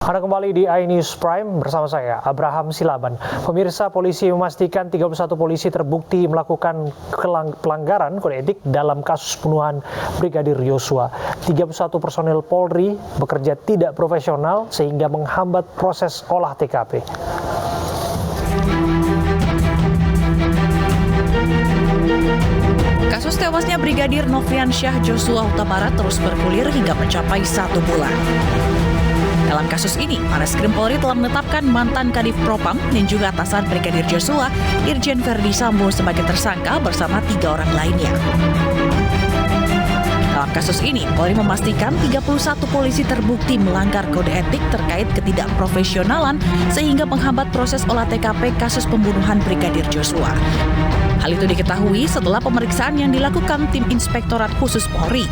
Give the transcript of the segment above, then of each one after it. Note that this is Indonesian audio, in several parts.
Anda kembali di iNews Prime bersama saya, Abraham Silaban. Pemirsa, polisi memastikan 31 polisi terbukti melakukan pelanggaran kode etik dalam kasus pembunuhan Brigadir Yosua. 31 personel Polri bekerja tidak profesional sehingga menghambat proses olah TKP. Kasus tewasnya Brigadir Nofriansyah Joshua Huta Barat terus bergulir hingga mencapai 1 bulan. Dalam kasus ini, Bareskrim Polri telah menetapkan mantan Kadif Propam dan juga atasan Brigadir Joshua, Irjen Verdi Sambo sebagai tersangka bersama 3 orang lainnya. Dalam kasus ini, Polri memastikan 31 polisi terbukti melanggar kode etik terkait ketidakprofesionalan sehingga menghambat proses olah TKP kasus pembunuhan Brigadir Joshua. Hal itu diketahui setelah pemeriksaan yang dilakukan tim Inspektorat Khusus Polri.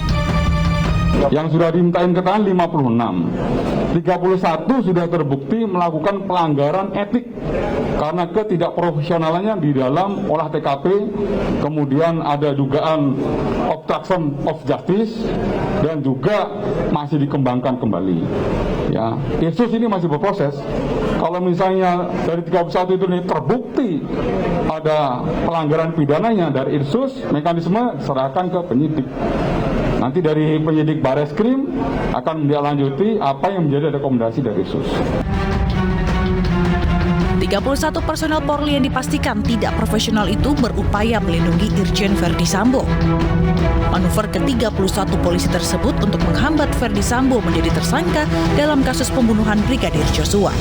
Yang sudah dimintain keterangan 56, 31 sudah terbukti melakukan pelanggaran etik karena ketidakprofesionalannya di dalam olah TKP, kemudian ada dugaan obstruction of justice dan juga masih dikembangkan kembali. Ya, Irsus ini masih berproses. Kalau misalnya dari 31 itu nih terbukti ada pelanggaran pidananya dari Irsus, mekanisme serahkan ke penyidik. Nanti dari penyidik Bareskrim akan menindaklanjuti apa yang menjadi rekomendasi dari Irsus. 31 personel Polri yang dipastikan tidak profesional itu berupaya melindungi Irjen Verdi Sambo. Manuver ke-31 polisi tersebut untuk menghambat Verdi Sambo menjadi tersangka dalam kasus pembunuhan Brigadir Joshua.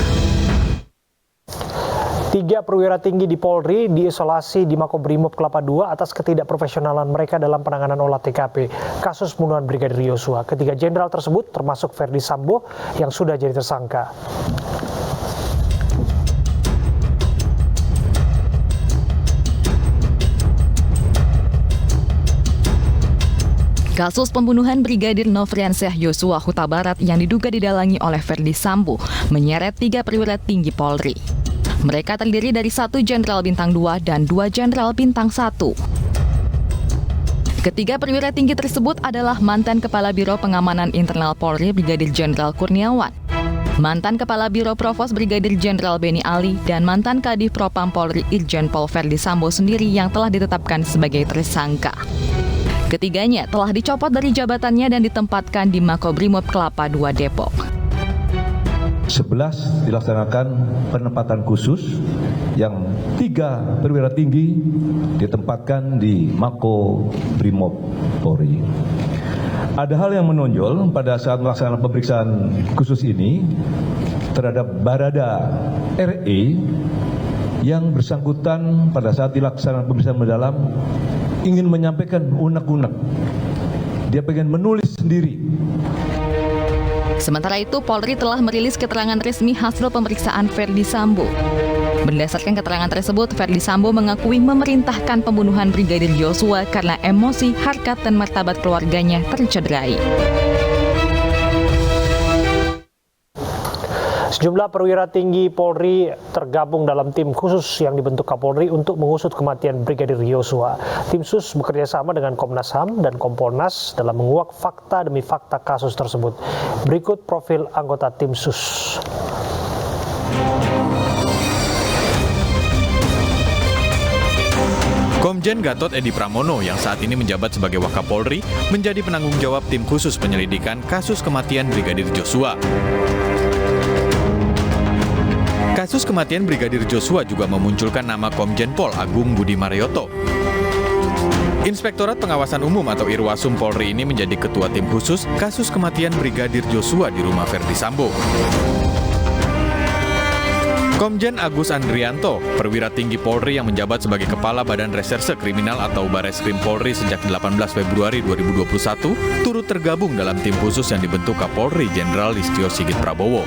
3 perwira tinggi di Polri diisolasi di Makobrimob Kelapa II atas ketidakprofesionalan mereka dalam penanganan olah TKP kasus pembunuhan Brigadir Yosua. Ketiga jenderal tersebut termasuk Verdi Sambo yang sudah jadi tersangka. Kasus pembunuhan Brigadir Nofriansyah Joshua Huta Barat yang diduga didalangi oleh Verdi Sambo menyeret 3 perwira tinggi Polri. Mereka terdiri dari 1 jenderal bintang 2 dan 2 jenderal bintang 1. Ketiga perwira tinggi tersebut adalah mantan Kepala Biro Pengamanan Internal Polri Brigadir Jenderal Kurniawan, mantan Kepala Biro Provos Brigadir Jenderal Beni Ali, dan mantan Kadif Propam Polri Irjen Pol Verdi Sambo sendiri yang telah ditetapkan sebagai tersangka. Ketiganya telah dicopot dari jabatannya dan ditempatkan di Makobrimob Kelapa II Depok. 11 dilaksanakan penempatan khusus, yang 3 perwira tinggi ditempatkan di Makobrimob Polri. Ada hal yang menonjol pada saat melaksanakan pemeriksaan khusus ini terhadap Barada RE yang bersangkutan pada saat dilaksanakan pemeriksaan mendalam ingin menyampaikan unek-unek. Dia pengen menulis sendiri. Sementara itu, Polri telah merilis keterangan resmi hasil pemeriksaan Verdi Sambo. Berdasarkan keterangan tersebut, Verdi Sambo mengakui memerintahkan pembunuhan Brigadir Joshua karena emosi, harkat, dan martabat keluarganya tercederai. Sejumlah perwira tinggi Polri tergabung dalam tim khusus yang dibentuk Kapolri untuk mengusut kematian Brigadir Yosua. Tim sus bekerja sama dengan Komnas HAM dan Kompolnas dalam menguak fakta demi fakta kasus tersebut. Berikut profil anggota tim sus. Komjen Gatot Edi Pramono yang saat ini menjabat sebagai Wakapolri menjadi penanggung jawab tim khusus penyelidikan kasus kematian Brigadir Joshua. Kasus kematian Brigadir Joshua juga memunculkan nama Komjen Pol Agung Budi Marioto. Inspektorat Pengawasan Umum atau Irwasum Polri ini menjadi ketua tim khusus kasus kematian Brigadir Joshua di rumah Verdi Sambo. Komjen Agus Andrianto, perwira tinggi Polri yang menjabat sebagai Kepala Badan Reserse Kriminal atau Bareskrim Polri sejak 18 Februari 2021, turut tergabung dalam tim khusus yang dibentuk Kapolri Jenderal Listio Sigit Prabowo.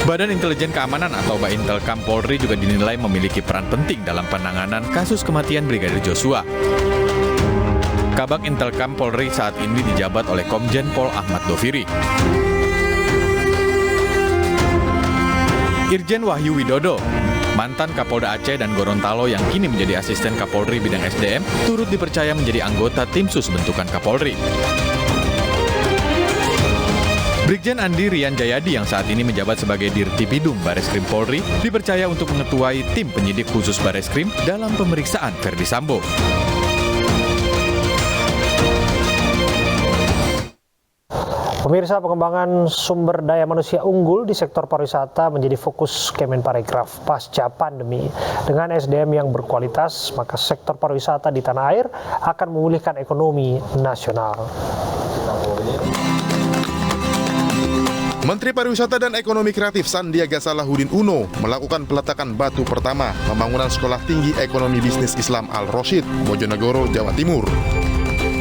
Badan Intelijen Keamanan atau Baintelkam Polri juga dinilai memiliki peran penting dalam penanganan kasus kematian Brigadir Joshua. Kabak Intelkam Polri saat ini dijabat oleh Komjen Pol Ahmad Doviri. Irjen Wahyu Widodo, mantan Kapolda Aceh dan Gorontalo yang kini menjadi asisten Kapolri bidang SDM, turut dipercaya menjadi anggota tim sus bentukan Kapolri. Brigjen Andi Rian Jayadi yang saat ini menjabat sebagai Dirtipidum Bareskrim Polri dipercaya untuk mengetuai tim penyidik khusus Bareskrim dalam pemeriksaan Verdi Sambo. Pemirsa, pengembangan sumber daya manusia unggul di sektor pariwisata menjadi fokus Kemenparekraf pasca pandemi. Dengan SDM yang berkualitas, maka sektor pariwisata di tanah air akan memulihkan ekonomi nasional. Menteri Pariwisata dan Ekonomi Kreatif Sandiaga Salahuddin Uno melakukan peletakan batu pertama pembangunan Sekolah Tinggi Ekonomi Bisnis Islam Al-Rosyid, Bojonegoro, Jawa Timur.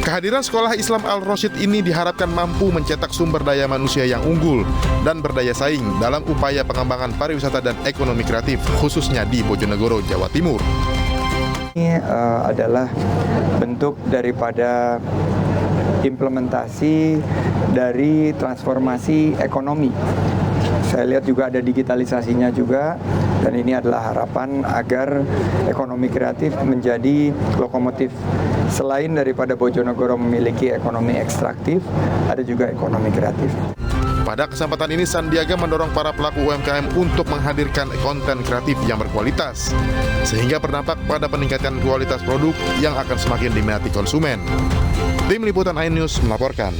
Kehadiran Sekolah Islam Al-Rosyid ini diharapkan mampu mencetak sumber daya manusia yang unggul dan berdaya saing dalam upaya pengembangan pariwisata dan ekonomi kreatif, khususnya di Bojonegoro, Jawa Timur. Ini adalah bentuk daripada implementasi dari transformasi ekonomi. Saya lihat juga ada digitalisasinya juga, dan ini adalah harapan agar ekonomi kreatif menjadi lokomotif. Selain daripada Bojonegoro memiliki ekonomi ekstraktif, ada juga ekonomi kreatif. Pada kesempatan ini, Sandiaga mendorong para pelaku UMKM untuk menghadirkan konten kreatif yang berkualitas, sehingga berdampak pada peningkatan kualitas produk yang akan semakin diminati konsumen. Tim Liputan iNews melaporkan.